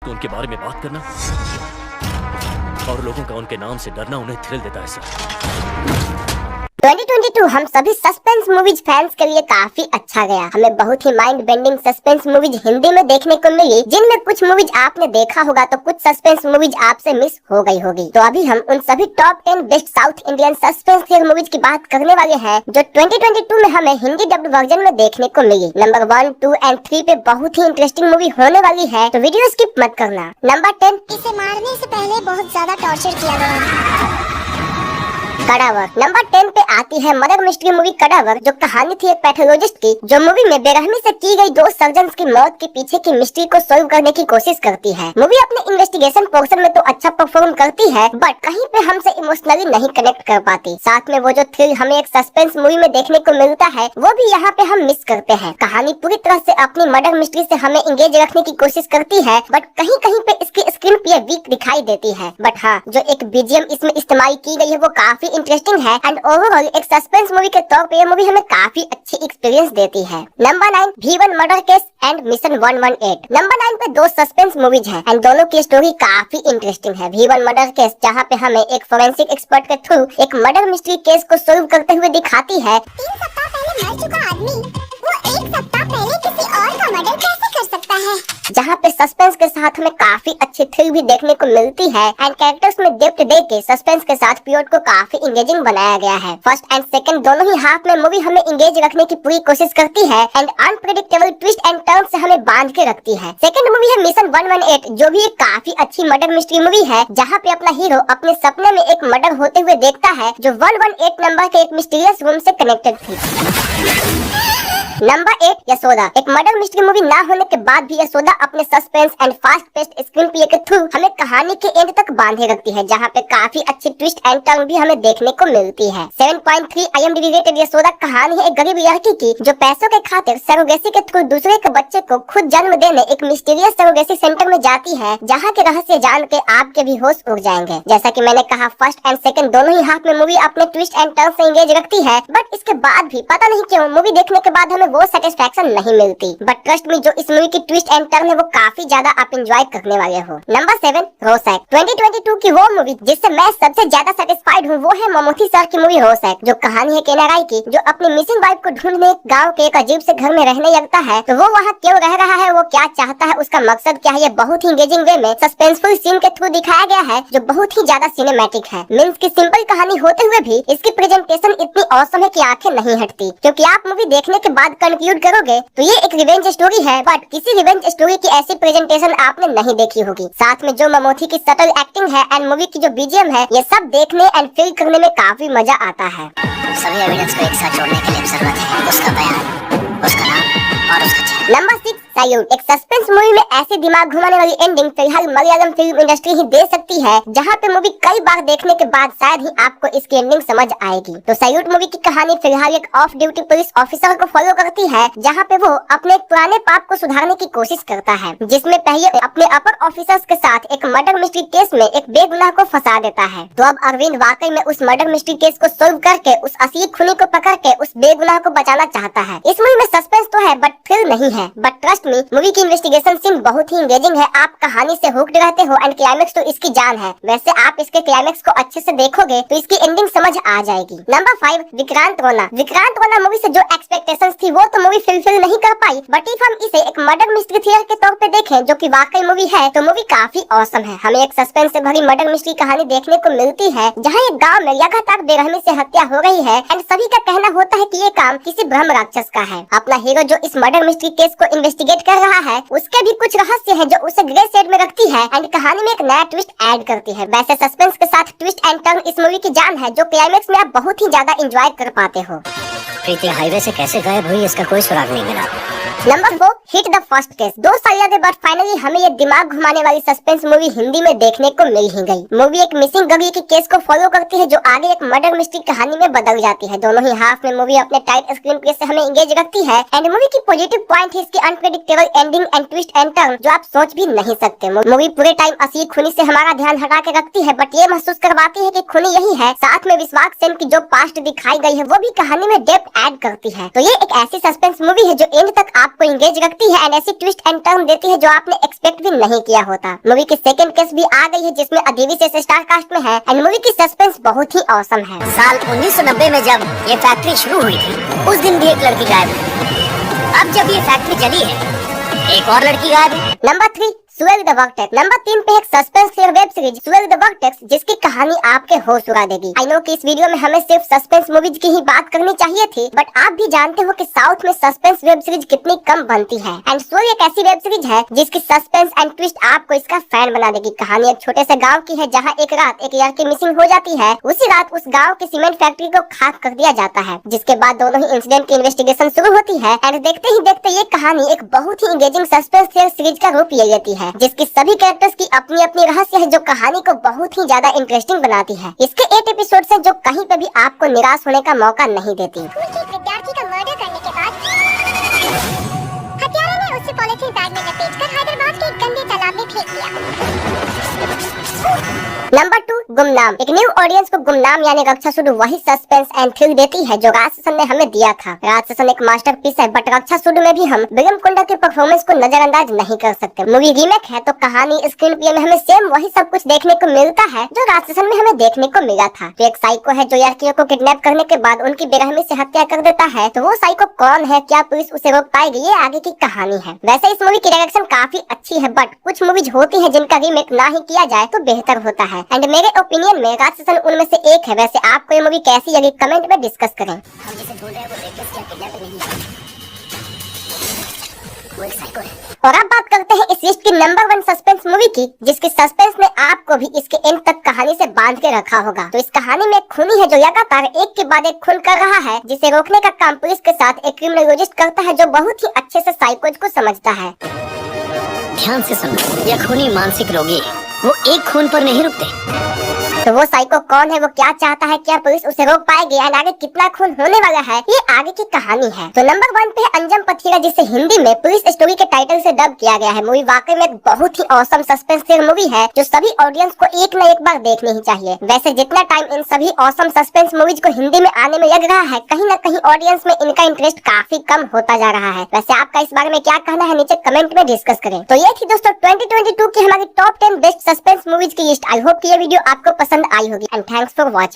तो उनके बारे में बात करना और लोगों का उनके नाम से डरना उन्हें थ्रिल देता है सर। 2022 हम सभी सस्पेंस मूवीज फैंस के लिए काफी अच्छा गया। हमें बहुत ही mind bending suspense movies Hindi में देखने को मिली, जिनमें कुछ मूवीज आपने देखा होगा तो कुछ सस्पेंस मूवीज आपसे मिस हो गई होगी। तो अभी हम उन सभी top 10 best south Indian suspense thriller movies की बात करने वाले हैं जो 2022 में हमें हिंदी डब्ड वर्जन में देखने को मिली। नंबर 1, 2 और 3 पे बहुत ही इंटरेस्टिंग मूवी होने वाली है, तो वीडियो स्किप मत करना। नंबर 10, इसे मारने से पहले बहुत ज्यादा टॉर्चर किया गया। कड़ावर। नंबर 10 पे आती है मर्डर मिस्ट्री मूवी कड़ावर, जो कहानी थी एक पैथोलॉजिस्ट की जो मूवी में बेरहमी से की गई 2 सर्जन्स की मौत के पीछे की मिस्ट्री को सॉल्व करने की कोशिश करती है। मूवी अपने इन्वेस्टिगेशन पोर्शन में तो अच्छा परफॉर्म करती है, बट कहीं पे हमसे इमोशनली नहीं कनेक्ट कर पाती। साथ में वो जो थ्रिल हमें एक सस्पेंस मूवी में देखने को मिलता है, वो भी यहाँ पे हम मिस करते हैं। कहानी पूरी तरह से अपनी मर्डर मिस्ट्री से हमें इंगेज रखने की कोशिश करती है, बट कहीं कहीं पे इसकी स्क्रीन प्ले वीक दिखाई देती है। बट हाँ, जो एक बीजीएम इसमें इस्तेमाल की गई है वो काफी इंटरेस्टिंग है एंड ओवरऑल एक सस्पेंस मूवी के तौर पे ये मूवी हमें काफी अच्छी एक्सपीरियंस देती है। Number 9, V1 murder case and mission 118। Number 9 पे 2 सस्पेंस मूवीज हैं एंड दोनों की स्टोरी काफी इंटरेस्टिंग है। V1 मर्डर केस जहाँ पे हमें एक फोरेंसिक एक्सपर्ट के थ्रू एक मर्डर मिस्ट्री केस को सोल्व करते हुए दिखाती है। 3 सप्ताह पहले मर चुका आदमी वो 1 सप्ताह पहले किसी और का मर्डर कैसे कर सकता है, जहाँ पे सस्पेंस के साथ हमें काफी अच्छी थ्रिल भी देखने को मिलती है एंड कैरेक्टर्स में डेप्थ दे के सस्पेंस के साथ प्लॉट को काफी इंगेजिंग बनाया गया है। फर्स्ट एंड सेकंड दोनों ही हाफ में मूवी हमें इंगेज रखने की पूरी कोशिश करती है and unpredictable twist and turn से हमें बांध के रखती है। सेकंड मूवी है मिशन 118, जो भी एक काफी अच्छी मर्डर मिस्ट्री मूवी है, जहाँ पे अपना हीरो अपने सपने में एक मर्डर होते हुए देखता है जो 118 नंबर के एक मिस्टीरियस रूम से कनेक्टेड थी। नंबर 8, यशोदा। एक मर्डर मिस्ट्री मूवी ना होने के बाद भी यशोदा अपने suspense and fast paced screen play के थ्रू हमें कहानी के एंड तक बांधे रखती है, जहाँ पे काफी अच्छी ट्विस्ट एंड टर्न भी हमें देखने को मिलती है। 7.3 IMDb रेटेड यशोदा कहानी है एक गरीब लड़की की जो पैसों के खातिर सरोगेसी के थ्रू दूसरे के बच्चे को खुद जन्म देने एक मिस्टीरियस सरोगेसी सेंटर में जाती है, जहाँ के रहस्य जान के आपके भी होश उड़ जाएंगे। जैसा कि मैंने कहा, फर्स्ट एंड सेकंड दोनों ही हाफ में मूवी अपने ट्विस्ट एंड टर्न से एंगेज रखती है, बट इसके बाद भी पता नहीं क्यों मूवी देखने के बाद हमें वो सेटिस्फैक्शन नहीं मिलती। बट ट्रस्ट में जो इस मूवी की ट्विस्ट एंड टर्न है वो काफी ज्यादा आप एंजॉय करने वाले हो। नंबर 7, रोसैक। 2022 की वो मूवी जिससे मैं सबसे ज्यादा सेटिस्फाइड हूँ वो है ममूटी सर की मूवी रोसैक, जो कहानी है केना राय की, जो अपनी मिसिंग वाइफ को ढूंढने गाँव के एक अजीब से घर में रहने लगता है। तो वो वहाँ क्यों रह रहा है, वो क्या चाहता है, उसका मकसद क्या है, ये बहुत ही एंगेजिंग वे में सस्पेंसफुल सीन के थ्रू दिखाया गया है, जो बहुत ही ज्यादा सिनेमैटिक है। मींस की सिंपल कहानी होते हुए भी इसकी प्रेजेंटेशन इतनी ऑसम है कि आंखें नहीं हटती, क्योंकि आप मूवी देखने के बाद कंक्लूड करोगे तो ये एक रिवेंज स्टोरी है, बट किसी रिवेंज स्टोरी की ऐसी प्रेजेंटेशन आपने नहीं देखी होगी। साथ में जो ममूटी की सटल एक्टिंग है एंड मूवी की जो बीजीएम है, ये सब देखने एंड फील करने में काफी मजा आता है। सभी एविडेंस को एक साथ जोड़ने के लिए जरूरत है उसका बयान, उसका नाम और उसका चेहरा। Number 6, salute. एक सस्पेंस मूवी में ऐसी दिमाग घुमाने वाली एंडिंग फिलहाल मलयालम फिल्म इंडस्ट्री ही दे सकती है, जहाँ पे मूवी कई बार देखने के बाद शायद ही आपको इसकी एंडिंग समझ आएगी। तो सैल्यूट मूवी की कहानी फिलहाल एक ऑफ ड्यूटी पुलिस ऑफिसर को फॉलो करती है, जहाँ पे वो अपने एक पुराने पाप को सुधारने की कोशिश करता है, जिसमें पहले अपने अपर ऑफिसर्स के साथ एक मर्डर मिस्ट्री केस में एक बेगुनाह को फंसा देता है। तो अब अरविंद वाकई में उस मर्डर मिस्ट्री केस को सोल्व करके उस असली खूनी को पकड़ के उस बेगुनाह को बचाना चाहता है। इस मूवी में सस्पेंस तो है बट थ्रिल नहीं है, बट ट्रस्ट मी मूवी की इन्वेस्टिगेशन सीन बहुत ही एंगेजिंग है। आप कहानी से हुक्ड रहते हो एंड क्लाइमेक्स तो इसकी जान है। वैसे आप इसके क्लाइमेक्स को अच्छे से देखोगे तो इसकी एंडिंग समझ आ जाएगी। नंबर 5, विक्रांत रोना। विक्रांत रोना मूवी से जो एक्सपेक्टेशंस थी वो तो मूवी फुलफिल नहीं कर पाई, बट इफ हम इसे एक मर्डर मिस्ट्री थ्रिलर के तौर पे देखें जो कि वाकई मूवी है, तो मूवी काफी ऑसम है। हमें एक सस्पेंस से भरी मर्डर मिस्ट्री कहानी देखने को मिलती है, जहाँ एक गाँव में लगातार बेरहमी से हत्या हो रही है एंड सभी का कहना होता है कि ये काम किसी ब्रह्म राक्षस का है। अपना हीरो जो इस मर्डर मिस्ट्री केस को इन्वेस्टिगेट कर रहा है, उसके भी कुछ रहस्य है जो उसे ग्रे शेड में रखती है एंड कहानी में एक नया ट्विस्ट ऐड करती है। वैसे सस्पेंस के साथ ट्विस्ट एंड टर्न इस मूवी की जान है, जो क्लाइमेक्स में आप बहुत ही ज्यादा एंजॉय कर पाते हो। प्रीति हाईवे से कैसे गायब हुई इसका कोई सुराग नहीं मिला। Number 4, hit the first case. 2 साल लगे बट फाइनली हमें ये दिमाग घुमाने वाली सस्पेंस मूवी हिंदी में देखने को मिल ही गई। मूवी एक मिसिंग गर्ल के केस को फॉलो करती है, जो आगे एक मर्डर मिस्ट्री कहानी में बदल जाती है। दोनों ही हाफ में मूवी अपने टाइट स्क्रीन प्ले से हमें एंगेज रखती है एंड मूवी की पॉजिटिव पॉइंट है इसकी unpredictable ending and twist and turn जो आप सोच भी नहीं सकते। मूवी पूरे टाइम असली खूनी से हमारा ध्यान हटा के रखती है, बट ये महसूस करवाती है कि खूनी यही है। साथ में विश्वास सेन की जो पास्ट दिखाई गई है वो भी कहानी में डेप्थ ऐड करती है। तो ये एक ऐसी सस्पेंस मूवी है जो एंड तक आपको एंगेज रखती है एंड ऐसी ट्विस्ट एंड टर्न देती है जो आपने एक्सपेक्ट भी नहीं किया होता। मूवी की सेकंड केस भी आ गई है जिसमें अदेवी से स्टार कास्ट में है एंड मूवी की सस्पेंस बहुत ही ऑसम है। साल 1990 में जब ये फैक्ट्री शुरू हुई थी उस दिन भी एक लड़की गायब थी। अब जब ये फैक्ट्री जली है एक और लड़की गायब है। Number 3 swell the vertex. Number 3 पे एक suspense thriller web series swell the vertex जिसकी कहानी आपके होश उड़ा देगी। आई नो कि इस वीडियो में हमें सिर्फ सस्पेंस मूवीज की ही बात करनी चाहिए थी, बट आप भी जानते हो कि साउथ में सस्पेंस वेब सीरीज कितनी कम बनती है एंड स्वेल एक ऐसी वेब सीरीज है जिसकी सस्पेंस एंड ट्विस्ट आपको इसका फैन बना देगी। कहानी एक छोटे से गाँव की है जहाँ एक रात एक लड़की मिसिंग हो जाती है। उसी रात उस गाँव की सीमेंट फैक्ट्री को खाक कर दिया जाता है, जिसके बाद दोनों ही इंसिडेंट की इन्वेस्टिगेशन शुरू होती है एंड देखते ही देखते ये कहानी एक बहुत ही एंगेजिंग सस्पेंस थ्रिलर सीरीज का रूप ले लेती है, जिसकी सभी कैरेक्टर्स की अपनी अपनी रहस्य है जो कहानी को बहुत ही ज्यादा इंटरेस्टिंग बनाती है। इसके 8 एपिसोड्स हैं जो कहीं पे भी आपको निराश होने का मौका नहीं देती। स्कूल के एक विद्यार्थी का मर्डर करने के बाद हत्यारे ने उसे पॉलिथीन बैग में लपेटकर हैदराबाद के एक गंदे तालाब में फेंक दिया। नंबर 2 गुमनाम। एक न्यू ऑडियंस को गुमनाम यानी रक्षासुडु वही सस्पेंस एंड थ्रिल देती है जो राजसेशन ने हमें दिया था। राजसेशन एक मास्टरपीस है, बट रक्षासुडु में भी हम विक्रम कुंडा के परफॉर्मेंस को नजरअंदाज नहीं कर सकते। मूवी रीमेक है तो कहानी स्क्रीन प्ले में हमें सेम वही सब कुछ देखने को मिलता है जो राजसेशन में हमें देखने को मिला था। तो एक साइको है जो लड़कियों को किडनैप करने के बाद उनकी बेरहमी से हत्या कर देता है। तो वो साइको कौन है, क्या पुलिस उसे रोक पाएगी, ये आगे की कहानी है। वैसे इस मूवी की डायरेक्शन काफी अच्छी है, बट कुछ मूवीज होती है जिनका रीमेक ना ही किया जाए तो बेहतर होता है एंड मेरे ओपिनियन में राजसेशन उनमें से एक है। वैसे आपको ये मूवी कैसी लगी कमेंट में डिस्कस करें। हम जिसे ढूंढ रहे हैं वो रेपिस्ट या किडनैपर नहीं है, वो एक साइको है। और अब बात करते हैं इस लिस्ट की नंबर 1 सस्पेंस मूवी की, जिसकी सस्पेंस ने आपको भी इसके एंड तक कहानी से बांध के रखा होगा। तो इस कहानी में एक खूनी है जो लगातार एक के बाद एक खून कर रहा है, जिसे रोकने का काम पुलिस के साथ एक क्रिमिनोलॉजिस्ट करता है जो बहुत ही अच्छे से साइकोज को समझता है। ध्यान से सुनो, यह खूनी मानसिक रोगी है, वो एक खून पर नहीं रुकते। तो वो साइको कौन है, वो क्या चाहता है, क्या पुलिस उसे रोक पाएगी एंड आगे कितना खून होने वाला है, ये आगे की कहानी है। तो नंबर 1 पे अंजम पथीरा, जिसे हिंदी में पुलिस स्टोरी के टाइटल से डब किया गया है। मूवी वाकई में एक बहुत ही ऑसम सस्पेंस थ्रिलर मूवी है जो सभी ऑडियंस को एक न एक बार देखनी ही चाहिए। वैसे जितना टाइम इन सभी ऑसम सस्पेंस मूवीज को हिंदी में आने में लग रहा है, कहीं न कहीं ऑडियंस में इनका इंटरेस्ट काफी कम होता जा रहा है। वैसे आपका इस बारे में क्या कहना है नीचे कमेंट में डिस्कस करें। तो ये थी दोस्तों 2022 की हमारी टॉप 10 बेस्ट सस्पेंस मूवीज की लिस्ट। आई होप कि ये वीडियो आपको पसंद आई होगी एंड थैंक्स फॉर वॉचिंग।